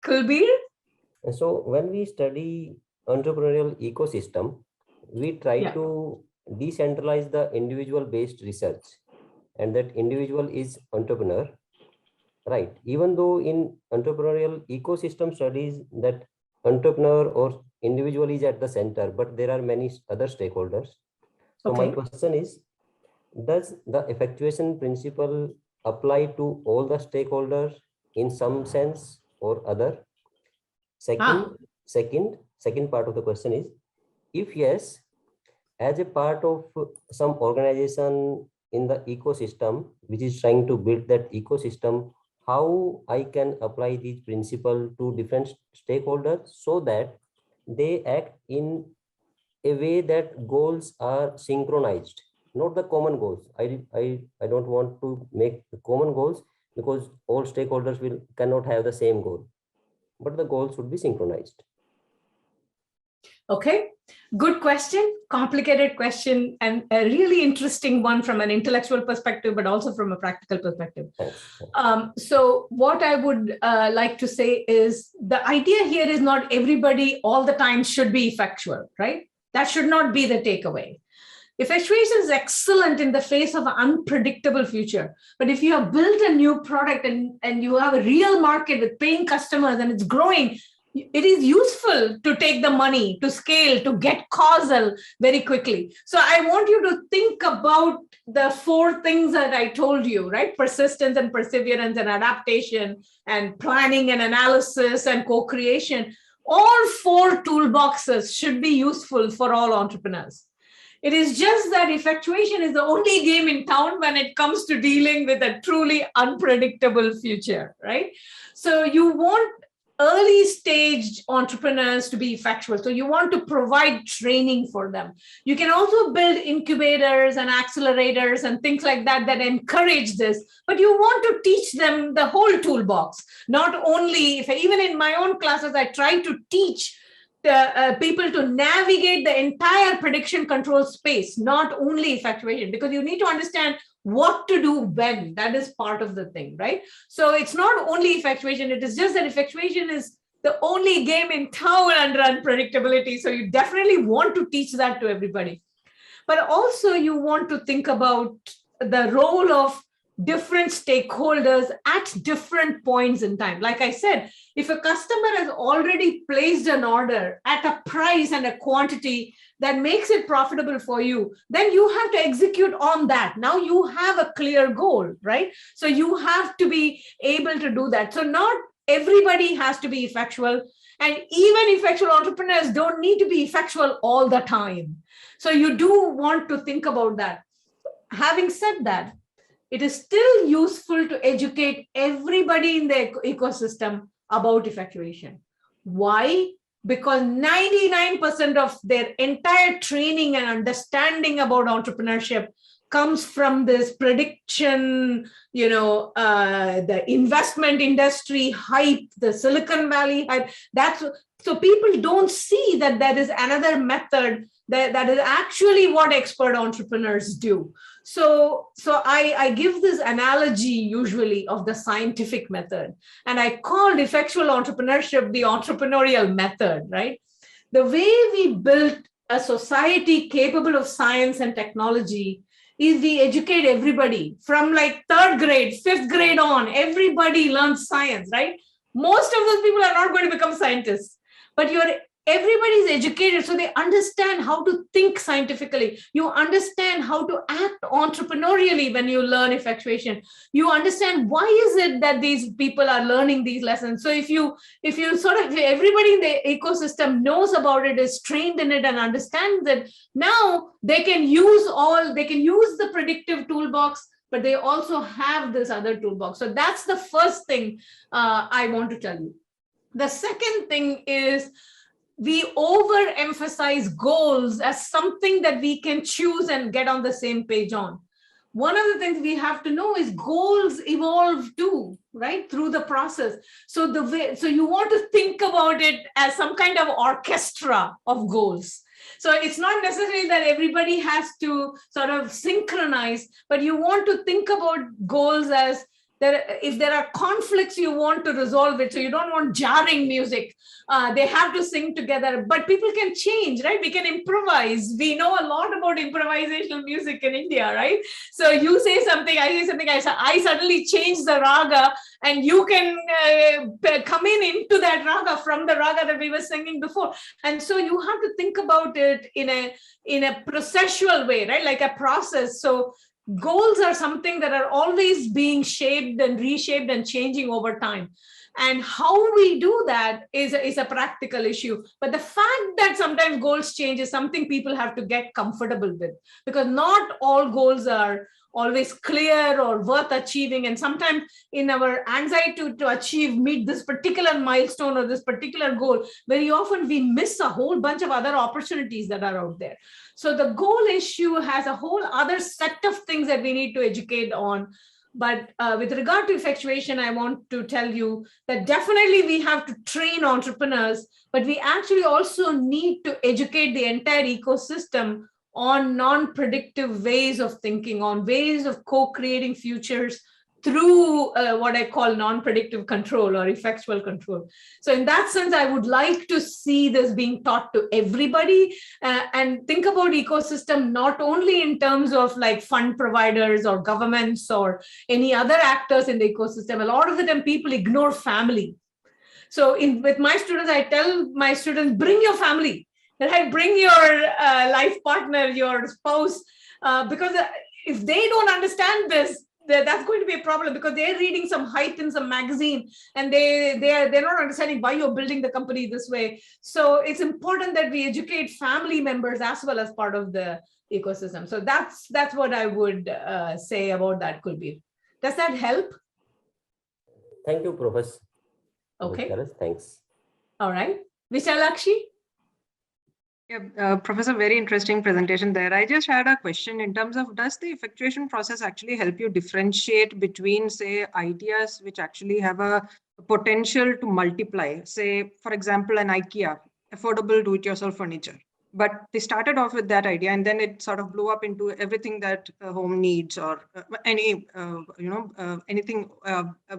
Kulbir? And so when we study entrepreneurial ecosystem, we try to decentralize the individual based research, and that individual is entrepreneur, right? Even though in entrepreneurial ecosystem studies that entrepreneur or individual is at the center, but there are many other stakeholders. So my question is, does the effectuation principle apply to all the stakeholders in some sense or other? Second part of the question is, if yes, as a part of some organization in the ecosystem, which is trying to build that ecosystem, how I can apply these principles to different stakeholders so that they act in a way that goals are synchronized, not the common goals. I don't want to make the common goals because all stakeholders cannot have the same goal, but the goals should be synchronized. Okay, good question, complicated question, and a really interesting one from an intellectual perspective, but also from a practical perspective. So what I would like to say is the idea here is not everybody all the time should be effectual, right? That should not be the takeaway. Effectuation is excellent in the face of an unpredictable future. But if you have built a new product and you have a real market with paying customers and it's growing, it is useful to take the money, to scale, to get causal very quickly. So I want you to think about the 4 things that I told you, right? Persistence and perseverance and adaptation and planning and analysis and co-creation. All 4 toolboxes should be useful for all entrepreneurs. It is just that effectuation is the only game in town when it comes to dealing with a truly unpredictable future, right? So you want early stage entrepreneurs to be effectual. So you want to provide training for them. You can also build incubators and accelerators and things like that that encourage this, but you want to teach them the whole toolbox. Not only, even in my own classes, I try to teach the people to navigate the entire prediction control space, not only effectuation, because you need to understand what to do when. That is part of the thing, right? So it's not only effectuation, it is just that effectuation is the only game in town under unpredictability. So you definitely want to teach that to everybody. But also you want to think about the role of different stakeholders at different points in time. Like I said, if a customer has already placed an order at a price and a quantity that makes it profitable for you, then you have to execute on that. Now you have a clear goal, right? So you have to be able to do that. So not everybody has to be effectual, and even effectual entrepreneurs don't need to be effectual all the time. So you do want to think about that. Having said that, it is still useful to educate everybody in the ecosystem about effectuation. Why? Because 99% of their entire training and understanding about entrepreneurship comes from this prediction, the investment industry hype, the Silicon Valley hype. So people don't see that there is another method that is actually what expert entrepreneurs do. So I give this analogy usually of the scientific method, and I called effectual entrepreneurship the entrepreneurial method, right? The way we built a society capable of science and technology is we educate everybody from like 3rd grade, 5th grade on. Everybody learns science, right? Most of those people are not going to become scientists, but everybody is educated, so they understand how to think scientifically. You understand how to act entrepreneurially when you learn effectuation. You understand why is it that these people are learning these lessons. So if everybody in the ecosystem knows about it, is trained in it, and understands it, now they can use the predictive toolbox, but they also have this other toolbox. So that's the first thing I want to tell you. The second thing is, we overemphasize goals as something that we can choose and get on the same page on. One of the things we have to know is goals evolve too, right, through the process. So you want to think about it as some kind of orchestra of goals. So it's not necessarily that everybody has to sort of synchronize, but you want to think about goals as if there are conflicts, you want to resolve it. So you don't want jarring music. They have to sing together, but people can change, right? We can improvise. We know a lot about improvisational music in India, right? So you say something, I say something, I suddenly change the raga, and you can come into that raga from the raga that we were singing before. And so you have to think about it in a processual way, right? Like a process. So goals are something that are always being shaped and reshaped and changing over time. And how we do that is a practical issue. But the fact that sometimes goals change is something people have to get comfortable with, because not all goals are always clear or worth achieving. And sometimes in our anxiety to meet this particular milestone or this particular goal, very often we miss a whole bunch of other opportunities that are out there. So the goal issue has a whole other set of things that we need to educate on. But with regard to effectuation, I want to tell you that definitely we have to train entrepreneurs, but we actually also need to educate the entire ecosystem on non-predictive ways of thinking, on ways of co-creating futures through what I call non-predictive control or effectual control. So in that sense, I would like to see this being taught to everybody, and think about ecosystem not only in terms of like fund providers or governments or any other actors in the ecosystem. A lot of the time people ignore family. So with my students, I tell my students, bring your family, right? Bring your life partner, your spouse, because if they don't understand this, that's going to be a problem, because they're reading some hype in some magazine and they're not understanding why you're building the company this way. So it's important that we educate family members as well as part of the ecosystem. So that's what I would say about that, Kulbir. Does that help? Thank you, Professor. Okay. Saras, thanks. All right. Vishalakshi? Yeah, Professor, very interesting presentation there. I just had a question in terms of, does the effectuation process actually help you differentiate between, say, ideas which actually have a potential to multiply? Say, for example, an IKEA, affordable do-it-yourself furniture. But they started off with that idea, and then it sort of blew up into everything that a home needs, or anything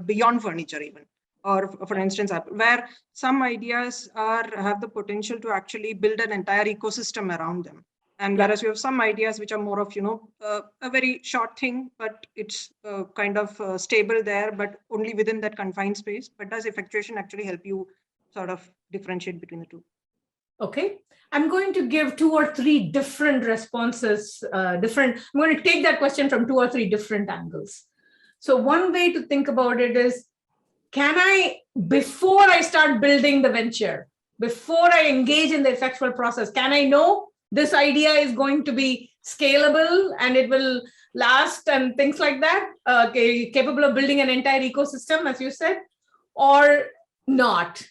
beyond furniture even. Or for instance, where some ideas have the potential to actually build an entire ecosystem around them. And whereas you have some ideas which are more of, a very short thing, but it's kind of stable there, but only within that confined space. But does effectuation actually help you sort of differentiate between the two? Okay, I'm going to give 2 or 3 different responses. I'm going to take that question from 2 or 3 different angles. So one way to think about it is, can I, before I start building the venture, before I engage in the effectual process, can I know this idea is going to be scalable and it will last and things like that, capable of building an entire ecosystem, as you said, or not?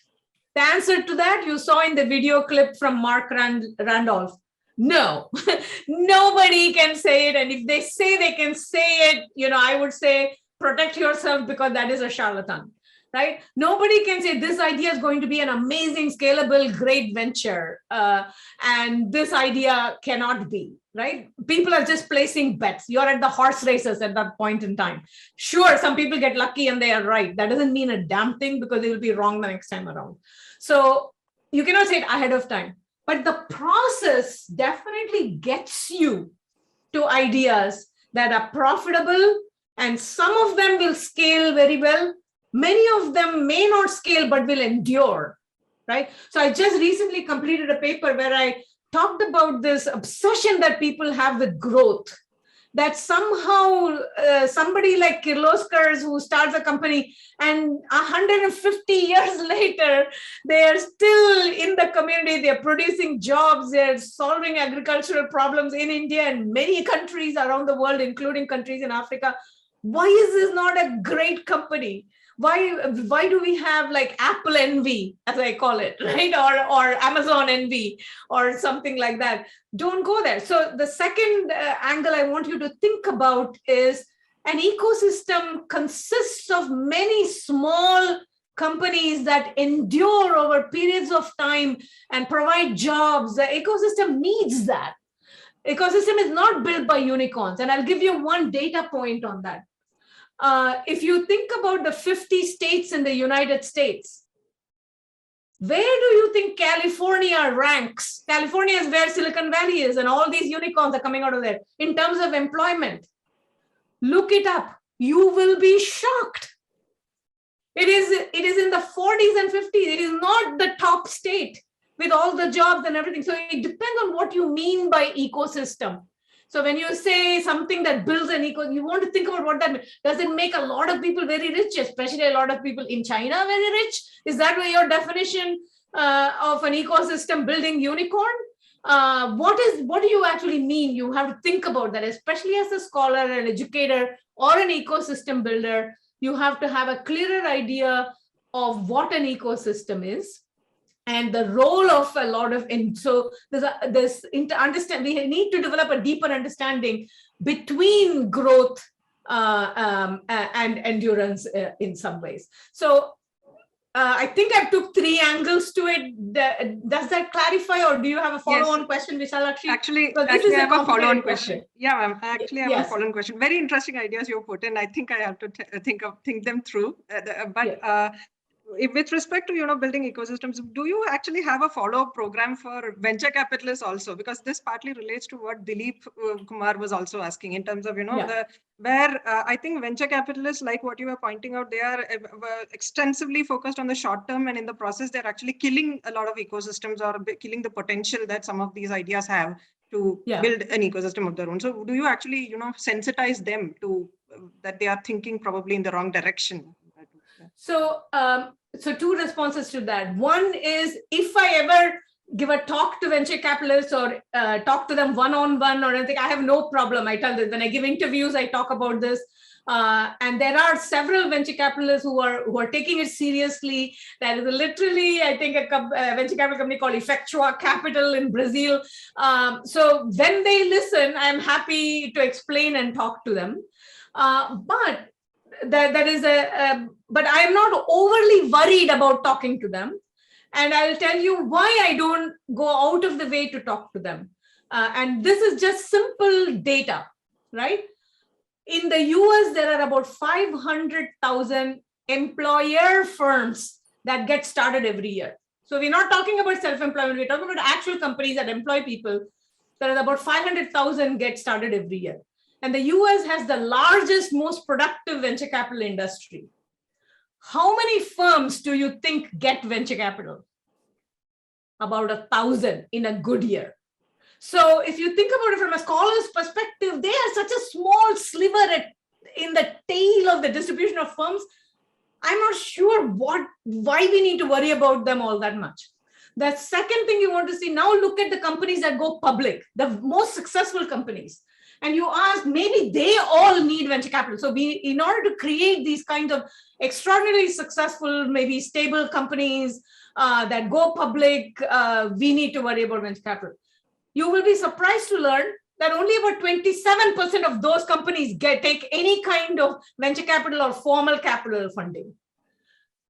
The answer to that you saw in the video clip from Mark Randolph. No, nobody can say it. And if they say they can say it, I would say protect yourself, because that is a charlatan. Right? Nobody can say this idea is going to be an amazing, scalable, great venture, and this idea cannot be, right? People are just placing bets. You're at the horse races at that point in time. Sure, some people get lucky and they are right. That doesn't mean a damn thing, because they will be wrong the next time around. So you cannot say it ahead of time. But the process definitely gets you to ideas that are profitable, and some of them will scale very well. Many of them may not scale, but will endure, right? So I just recently completed a paper where I talked about this obsession that people have with growth, that somehow somebody like Kirloskar, who starts a company, and 150 years later, they are still in the community, they're producing jobs, they're solving agricultural problems in India and many countries around the world, including countries in Africa. Why is this not a great company? Why do we have like Apple envy, as I call it, right? Or Amazon envy or something like that? Don't go there. So the second angle I want you to think about is, an ecosystem consists of many small companies that endure over periods of time and provide jobs. The ecosystem needs that. Ecosystem is not built by unicorns. And I'll give you one data point on that. If you think about the 50 states in the United States, where do you think California ranks? California is where Silicon Valley is, and all these unicorns are coming out of there in terms of employment. Look it up. You will be shocked. It is in the 40s and 50s. It is not the top state with all the jobs and everything. So it depends on what you mean by ecosystem. So when you say something that builds an ecosystem, you want to think about what that means. Does it make a lot of people very rich, especially a lot of people in China very rich? Is that your definition of an ecosystem building unicorn? What do you actually mean? You have to think about that, especially as a scholar, an educator, or an ecosystem builder. You have to have a clearer idea of what an ecosystem is and the role of a lot of, so we need to develop a deeper understanding between growth and endurance in some ways. So I think I took 3 angles to it. Does that clarify, or do you have a follow-on question, Vishalakshi? Actually, I have a follow-on question. Yeah, ma'am. Actually, I have a follow-on question. Very interesting ideas you put in. I think I have to think them through. With respect to building ecosystems, do you actually have a follow-up program for venture capitalists also? Because this partly relates to what Dilip Kumar was also asking in terms of where I think venture capitalists, like what you were pointing out, they are extensively focused on the short term, and in the process they're actually killing a lot of ecosystems or killing the potential that some of these ideas have to build an ecosystem of their own. So do you actually sensitize them to that they are thinking probably in the wrong direction? So 2 responses to that. One is, if I ever give a talk to venture capitalists or talk to them one-on-one or anything, I have no problem. I tell them when I give interviews, I talk about this. And there are several venture capitalists who are taking it seriously. There is literally, I think, a venture capital company called Effectual Capital in Brazil. So when they listen, I'm happy to explain and talk to them. But I'm not overly worried about talking to them. And I'll tell you why I don't go out of the way to talk to them. And this is just simple data, right? In the US, there are about 500,000 employer firms that get started every year. So we're not talking about self-employment, we're talking about actual companies that employ people. There are about 500,000 get started every year. And the US has the largest, most productive venture capital industry. How many firms do you think get venture capital? About 1,000 in a good year. So if you think about it from a scholar's perspective, they are such a small sliver in the tail of the distribution of firms. I'm not sure why we need to worry about them all that much. The second thing you want to see, now look at the companies that go public, the most successful companies. And you ask, maybe they all need venture capital. So in order to create these kinds of extraordinarily successful, maybe stable companies that go public, we need to worry about venture capital. You will be surprised to learn that only about 27% of those companies take any kind of venture capital or formal capital funding.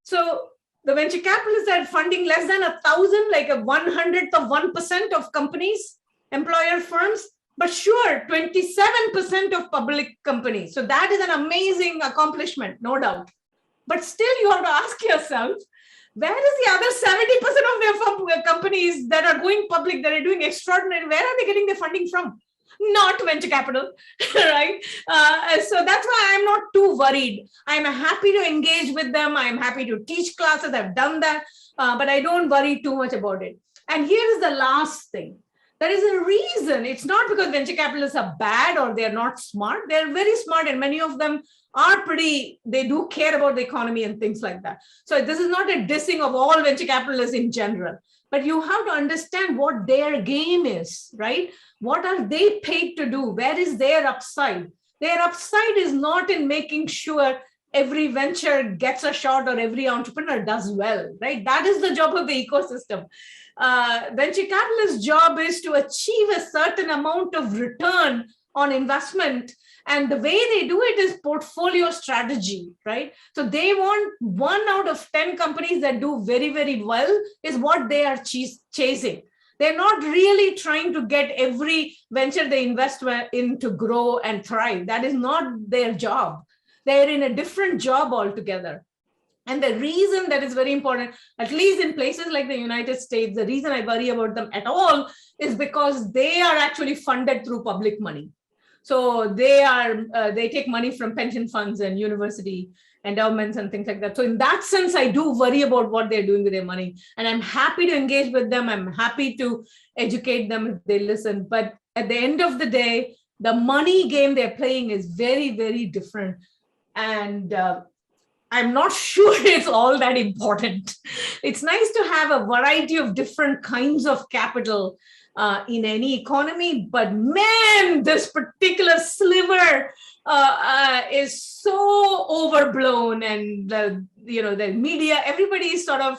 So the venture capitalists are funding less than 1,000, like a 1/100th of 1% of companies, employer firms. But sure, 27% of public companies. So that is an amazing accomplishment, no doubt. But still, you have to ask yourself, where is the other 70% of their companies that are going public, that are doing extraordinary? Where are they getting their funding from? Not venture capital, right? So that's why I'm not too worried. I'm happy to engage with them. I'm happy to teach classes. I've done that, but I don't worry too much about it. And here is the last thing. There is a reason. It's not because venture capitalists are bad or they're not smart. They're very smart, and many of them are they do care about the economy and things like that. So this is not a dissing of all venture capitalists in general, but you have to understand what their game is, right? What are they paid to do? Where is their upside? Their upside is not in making sure every venture gets a shot or every entrepreneur does well, right? That is the job of the ecosystem. Venture capitalist's job is to achieve a certain amount of return on investment. And the way they do it is portfolio strategy, right? So they want 1 out of 10 companies that do very, very well is what they are chasing. They're not really trying to get every venture they invest in to grow and thrive. That is not their job. They're in a different job altogether. And the reason that is very important, at least in places like the United States, the reason I worry about them at all is because they are actually funded through public money. So they take money from pension funds and university endowments and things like that. So in that sense, I do worry about what they're doing with their money. And I'm happy to engage with them. I'm happy to educate them if they listen. But at the end of the day, the money game they're playing is very, very different. And I'm not sure it's all that important. It's nice to have a variety of different kinds of capital in any economy, but man, this particular sliver is so overblown, and the media, everybody is sort of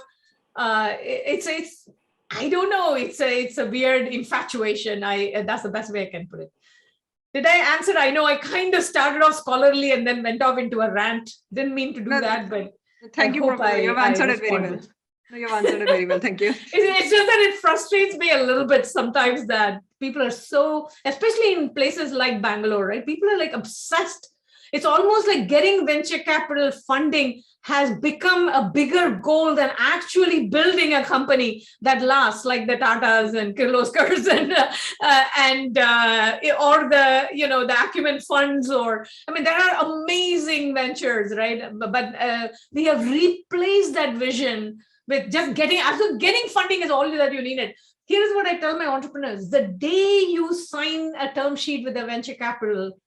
it's I don't know, it's a weird infatuation. That's the best way I can put it. Did I answer? I know I kind of started off scholarly and then went off into a rant. Didn't mean to do that, but thank you, Professor. You've answered it very well. No, you've answered it very well. Thank you. It's just that it frustrates me a little bit sometimes that people are so, especially in places like Bangalore, right? People are like obsessed. It's almost like getting venture capital funding has become a bigger goal than actually building a company that lasts, like the Tatas and Kirloskars or the Acumen funds, or there are amazing ventures, right? But we have replaced that vision with just getting funding is all that you needed. Here's what I tell my entrepreneurs: the day you sign a term sheet with a venture capital,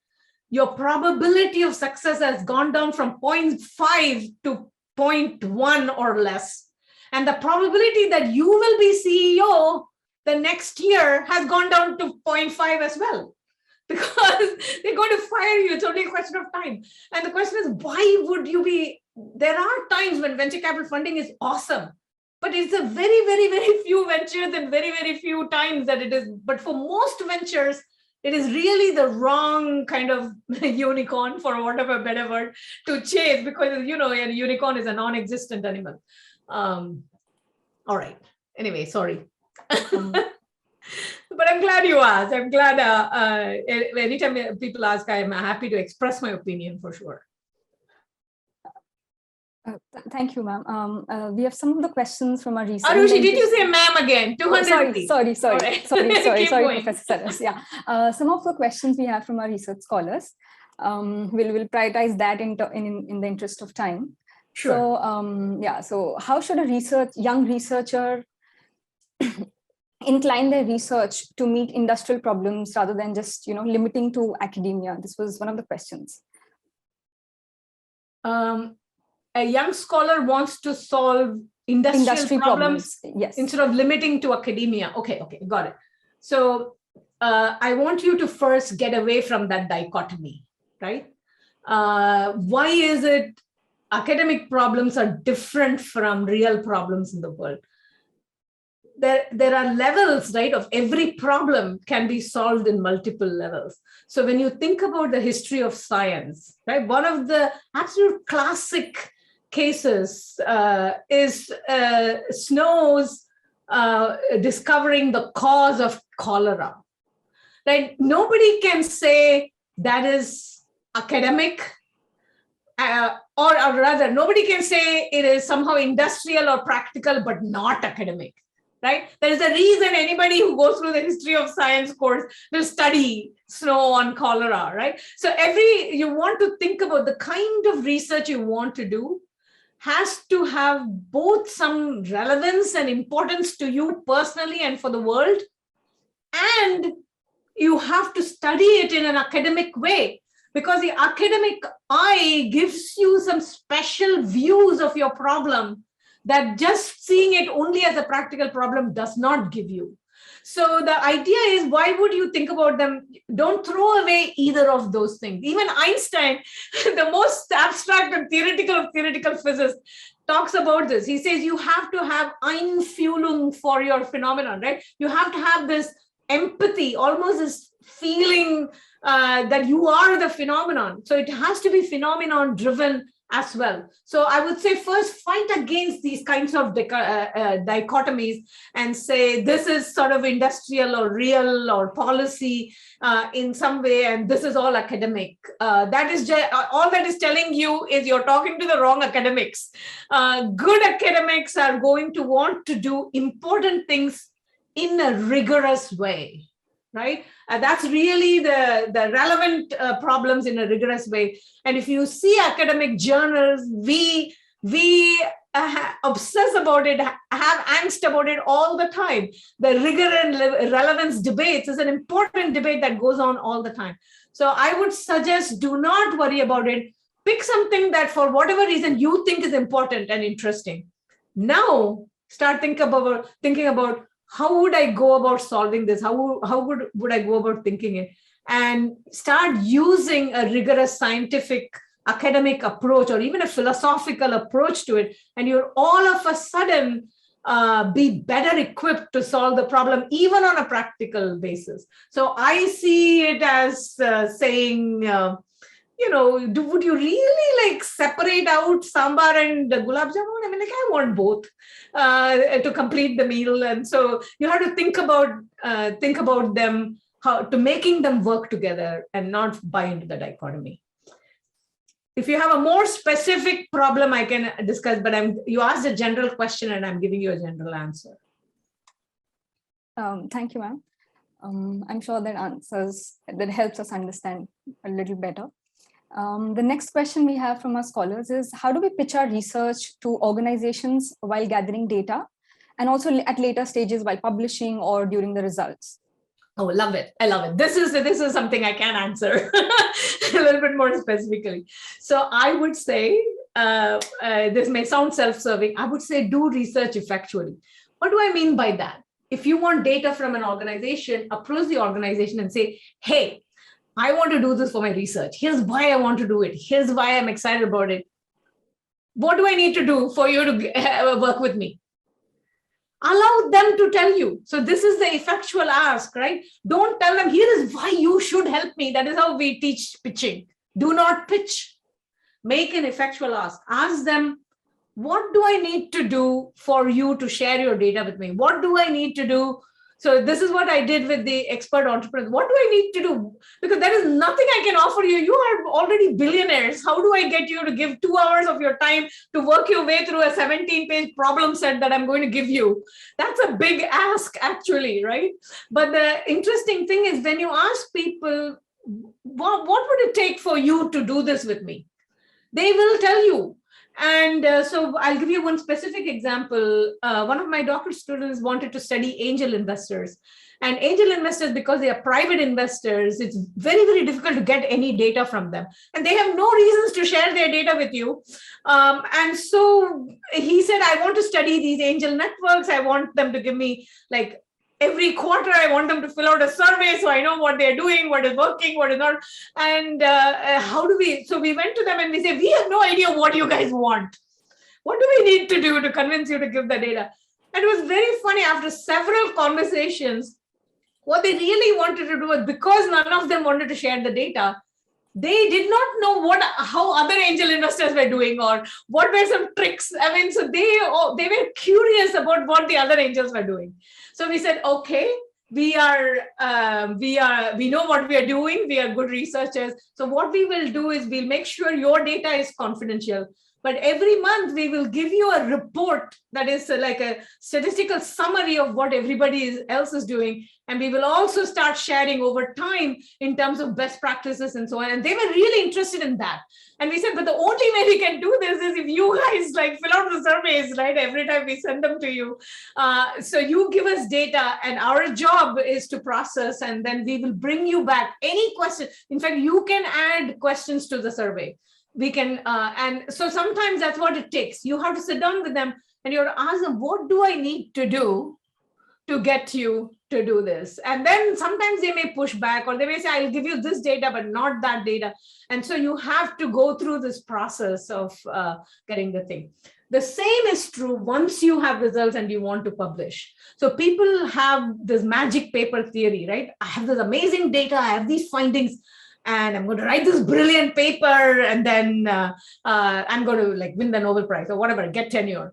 your probability of success has gone down from 0.5 to 0.1 or less. And the probability that you will be CEO the next year has gone down to 0.5 as well, because they're going to fire you. It's only a question of time. And the question is, why would you be? There are times when venture capital funding is awesome, but it's a very, very, very few ventures and very, very few times that it is. But for most ventures, it is really the wrong kind of unicorn, for whatever better word, to chase, because a unicorn is a non-existent animal. All right. Anyway, sorry. But I'm glad you asked. I'm glad anytime people ask, I'm happy to express my opinion for sure. Thank you, ma'am. We have some of the questions from our research. Arushi, did you say ma'am again? 200. Sorry, Right. sorry, Professor Saras. Yeah. Some of the questions we have from our research scholars. We'll prioritize that in the interest of time. Sure. So, so how should a young researcher incline their research to meet industrial problems rather than just, limiting to academia? This was one of the questions. A young scholar wants to solve industrial problems, yes, instead of limiting to academia. Okay, got it. So I want you to first get away from that dichotomy, right? Why is it academic problems are different from real problems in the world? There are levels, right, of every problem can be solved in multiple levels. So when you think about the history of science, right, one of the absolute classic cases is Snow's discovering the cause of cholera, right? Nobody can say that is academic, or rather, nobody can say it is somehow industrial or practical, but not academic, right? There is a reason anybody who goes through the history of science course will study Snow on cholera, right? So you want to think about the kind of research you want to do has to have both some relevance and importance to you personally and for the world, and you have to study it in an academic way, because the academic eye gives you some special views of your problem that just seeing it only as a practical problem does not give you. So the idea is, why would you think about them? Don't throw away either of those things. Even Einstein, the most abstract and theoretical physicist, talks about this. He says you have to have Einfühlung for your phenomenon, right? You have to have this empathy, almost this feeling that you are the phenomenon. So it has to be phenomenon driven as well. So I would say first fight against these kinds of dichotomies and say this is sort of industrial or real or policy in some way, and this is all academic. That is all that is telling you is you're talking to the wrong academics. Good academics are going to want to do important things in a rigorous way. Right? That's really the relevant problems in a rigorous way. And if you see academic journals, we obsess about it, have angst about it all the time. The rigor and relevance debates is an important debate that goes on all the time. So I would suggest do not worry about it. Pick something that for whatever reason you think is important and interesting. Now start thinking about how would I go about solving this? How would I go about thinking it? And start using a rigorous scientific academic approach or even a philosophical approach to it. And you're all of a sudden be better equipped to solve the problem, even on a practical basis. So I see it as saying, would you really like separate out sambar and gulab jamun? I mean, like I want both to complete the meal. And so you have to think about them, how to making them work together and not buy into the dichotomy. If you have a more specific problem, I can discuss, but you asked a general question and I'm giving you a general answer. Thank you, ma'am. I'm sure that helps us understand a little better. The next question we have from our scholars is, how do we pitch our research to organizations while gathering data and also at later stages while publishing or during the results? Oh, love it. I love it. This is something I can answer a little bit more specifically. So I would say, this may sound self-serving, I would say do research effectually. What do I mean by that? If you want data from an organization, approach the organization and say, hey, I want to do this for my research. Here's why I want to do it. Here's why I'm excited about it. What do I need to do for you to work with me? Allow them to tell you. So this is the effectual ask, right? Don't tell them, here is why you should help me. That is how we teach pitching. Do not pitch. Make an effectual ask. Ask them, what do I need to do for you to share your data with me? What do I need to do? So this is what I did with the expert entrepreneurs. What do I need to do? Because there is nothing I can offer you. You are already billionaires. How do I get you to give 2 hours of your time to work your way through a 17-page problem set that I'm going to give you? That's a big ask, actually, right? But the interesting thing is when you ask people, what would it take for you to do this with me? They will tell you. And so I'll give you one specific example. One of my doctorate students wanted to study angel investors. And angel investors, because they are private investors, it's very, very difficult to get any data from them. And they have no reasons to share their data with you. And so he said, I want to study these angel networks. I want them to give me like every quarter, I want them to fill out a survey so I know what they're doing, what is working, what is not. And so we went to them and we said, we have no idea what you guys want. What do we need to do to convince you to give the data? And it was very funny. After several conversations, what they really wanted to do was, because none of them wanted to share the data, they did not know how other angel investors were doing or what were some tricks. I mean, so they were curious about what the other angels were doing. So we said, okay, we know what we are doing. We are good researchers. So what we will do is we'll make sure your data is confidential. But every month we will give you a report that is like a statistical summary of what everybody else is doing. And we will also start sharing over time in terms of best practices and so on. And they were really interested in that. And we said, but the only way we can do this is if you guys like fill out the surveys, right? Every time we send them to you. So you give us data and our job is to process, and then we will bring you back any question. In fact, you can add questions to the survey. We can, and so sometimes that's what it takes. You have to sit down with them and you have to ask them, what do I need to do to get you to do this? And then sometimes they may push back, or they may say, I'll give you this data, but not that data. And so you have to go through this process of getting the thing. The same is true once you have results and you want to publish. So people have this magic paper theory, right? I have this amazing data, I have these findings. and I'm going to write this brilliant paper, and then I'm going to like win the Nobel Prize or whatever, get tenure.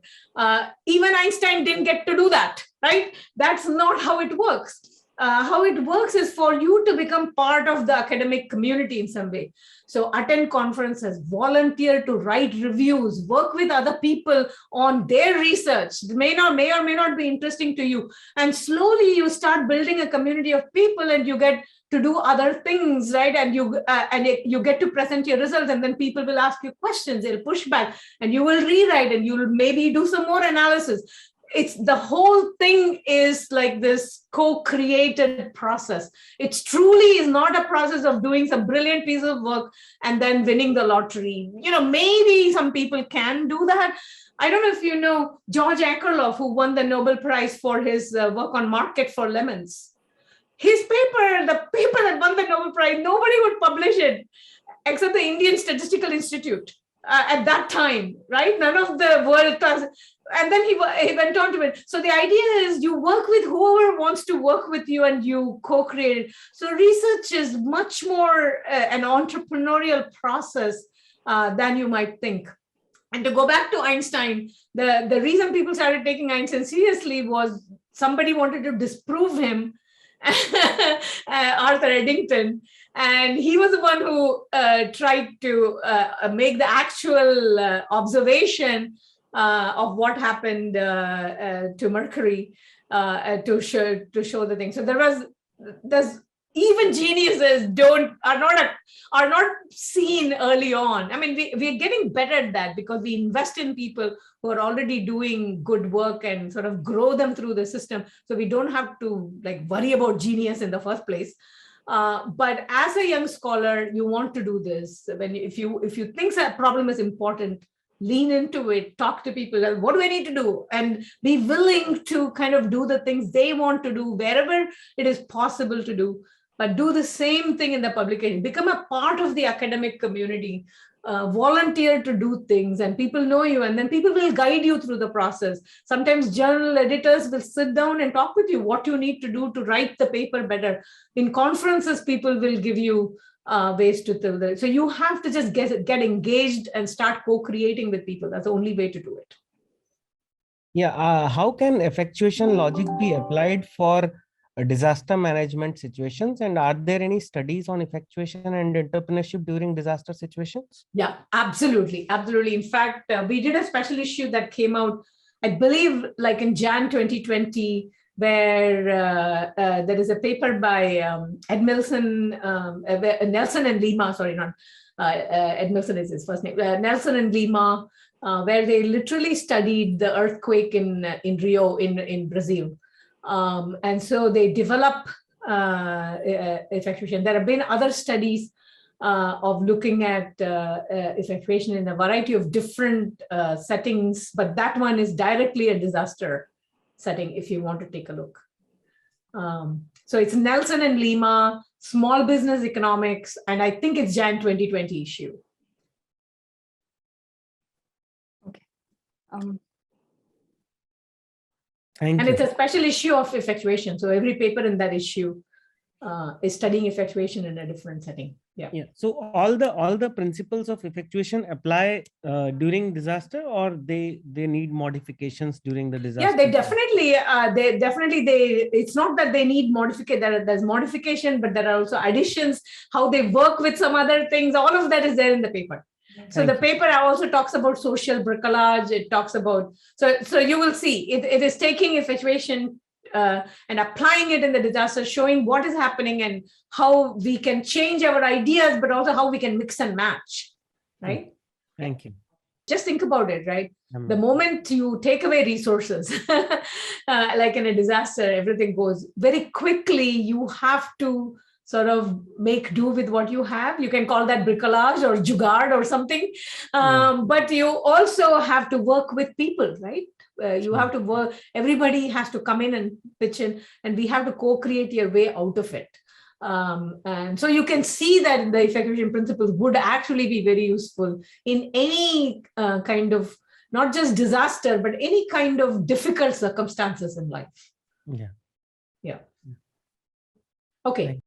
Even Einstein didn't get to do that, right? That's not how it works. How it works is for you to become part of the academic community in some way. So attend conferences, volunteer to write reviews, work with other people on their research. It may or may not be interesting to you. And slowly you start building a community of people, and you get to do other things, right? And you get to present your results, and then people will ask you questions, they'll push back, and you will rewrite, and you'll maybe do some more analysis. It's the whole thing is like this co-created process. It's truly is not a process of doing some brilliant piece of work and then winning the lottery. Maybe some people can do that. I don't know if you know George Akerlof, who won the Nobel Prize for his work on market for lemons. His paper, the paper that won the Nobel Prize, nobody would publish it except the Indian Statistical Institute at that time, right? None of the world class. And then he went on to it. So the idea is you work with whoever wants to work with you, and you co-create it. So research is much more an entrepreneurial process than you might think. And to go back to Einstein, the reason people started taking Einstein seriously was somebody wanted to disprove him, Arthur Eddington. And he was the one who tried to make the actual observation of what happened to Mercury to show the thing. So there's even geniuses are not seen early on. I mean, we're getting better at that because we invest in people who are already doing good work and sort of grow them through the system. So we don't have to like worry about genius in the first place. But as a young scholar, you want to do this. If you think that problem is important, lean into it, talk to people. What do I need to do? And be willing to kind of do the things they want to do wherever it is possible to do. But do the same thing in the publication. Become a part of the academic community. Volunteer to do things, and people know you, and then people will guide you through the process. Sometimes journal editors will sit down and talk with you what you need to do to write the paper better. In conferences, people will give you ways to do that. So you have to just get engaged and start co-creating with people. That's the only way to do it. Yeah, how can effectuation logic be applied for disaster management situations? And are there any studies on effectuation and entrepreneurship during disaster situations? Yeah, absolutely. Absolutely. In fact, we did a special issue that came out, I believe, like in Jan 2020, where there is a paper by Nelson and Lima, sorry, not Ed Milson is his first name, Nelson and Lima, where they literally studied the earthquake in Rio in Brazil. And so they develop effectuation. There have been other studies of looking at effectuation in a variety of different settings, but that one is directly a disaster setting if you want to take a look. So it's Nelson and Lima, Small Business Economics, and I think it's Jan 2020 issue. Okay. Thank and you. It's a special issue of effectuation. So every paper in that issue is studying effectuation in a different setting. Yeah. So all the principles of effectuation apply during disaster, or they need modifications during the disaster? Yeah, they definitely, it's not that they need modification. There's modification, but there are also additions, how they work with some other things. All of that is there in the paper. So the paper also talks about social bricolage. It talks about, so you will see it is taking effectuation and applying it in the disaster, showing what is happening and how we can change our ideas, but also how we can mix and match, right? Thank you. Just think about it, right? The moment you take away resources, like in a disaster, everything goes very quickly. You have to sort of make do with what you have. You can call that bricolage or jugaad or something. But you also have to work with people, right? You have to work, everybody has to come in and pitch in, and we have to co-create your way out of it. And so you can see that the effectuation principles would actually be very useful in any kind of, not just disaster, but any kind of difficult circumstances in life. Yeah. Yeah. Okay.